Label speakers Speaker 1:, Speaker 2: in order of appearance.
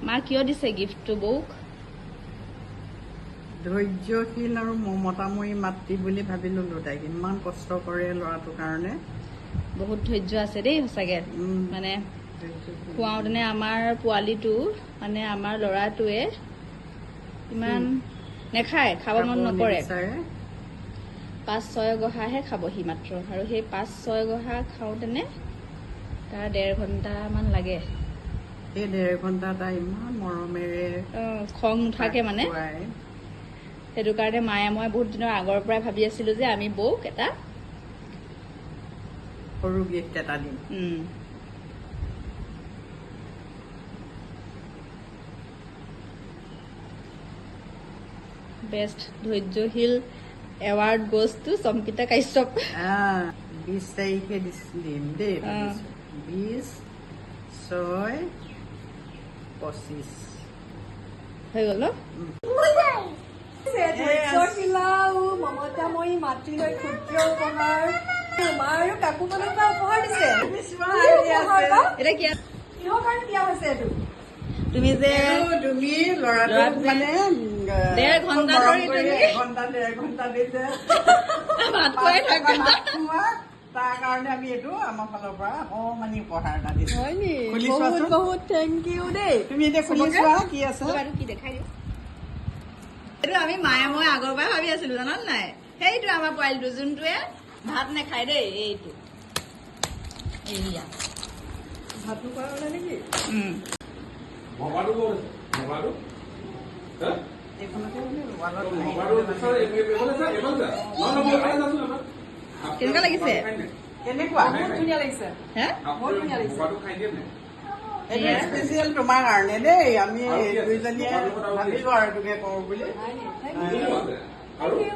Speaker 1: মা কিয় দিছে গিফ্টটো বৌক?
Speaker 2: ধৈৰ্যশীল আৰু মমতাময়ী মাতৃ বুলি ভাবি ললো তাইক। ইমান কষ্ট কৰে ল'ৰাটোৰ কাৰণে।
Speaker 1: বহুত ধৈৰ্য আছে দেই সঁচাকে। মানে খুৱাওঁতেনে আমাৰ পোৱালিটো মানে আমাৰ ল'ৰাটোৱে ইমান নেখায়, খাব মন নকৰে। 5-6 গহাহে খাব সি মাত্ৰ, আৰু সেই 5-6 গহা খাওঁতেনে তাৰ 1.5 ঘণ্টামান লাগে।
Speaker 2: সেই 1.5 ঘণ্টা তাই ইমান মৰমেৰে
Speaker 1: খং নুঠাকে মানে। সেইটো কাৰণে মায়ে মই বহুত দিনৰ আগৰ পৰাই ভাবি আছিলো যে আমি বৌক এটা
Speaker 2: সৰু গিফ্ট এটা দিম।
Speaker 1: বেষ্ট ধৈৰ্যশীল award goes to Champita Kashyap.
Speaker 2: 20 তাৰিখে দিম দেই। 20/6/25
Speaker 1: হৈ গ'ল ন?
Speaker 3: মমতাময়ী মাতৃলৈ ক্ষুদ্ৰ উপহাৰ মা আৰু কাকু ফালৰ পৰা উপহাৰ দিছে।
Speaker 1: এতিয়া কি
Speaker 3: কিহৰ কাৰণে দিয়া হৈছে এইটো?
Speaker 1: তুমি যে
Speaker 2: তুমি ল'ৰাটোক মানে
Speaker 1: 1.5 ঘণ্টা ধৰি
Speaker 2: 1.5 ঘণ্টা দিছে
Speaker 1: ভাত খুৱাই থাকে।
Speaker 2: তাৰ কাৰণে আমি এইটো আমাৰ ফালৰ পৰা অমানি উপহাৰ এটা দিছো।
Speaker 3: হয় নি?
Speaker 2: খুলি
Speaker 3: বহুত
Speaker 2: চোৱাচোন।
Speaker 3: বহুত থেংক ইউ দেই।
Speaker 2: তুমি এতিয়া খুলি চোৱা কি আছে।
Speaker 1: কি দেখাই দিওঁ। এইটো আমি মায়ে মই আগৰ পৰাই ভাবি আছিলো জানান নাই? সেইটো আমাৰ পোৱালিটো যোনটোৱে ভাত নাখায় দেই। এইটো এয়া
Speaker 3: ভাত নোখোৱা হ'লে নেকি?
Speaker 1: কেনেকুৱা লাগিছে?
Speaker 2: কেনেকুৱা?
Speaker 3: বহুত ধুনীয়া লাগিছে।
Speaker 1: হে
Speaker 3: বহুত ধুনীয়া লাগিছে।
Speaker 2: এইটো স্পেচিয়েল তোমাৰ কাৰণে দেই। আমি দুইজনীয়ে ভাবিলো আৰু এইটোকে কৰো বুলি।
Speaker 3: Thank U.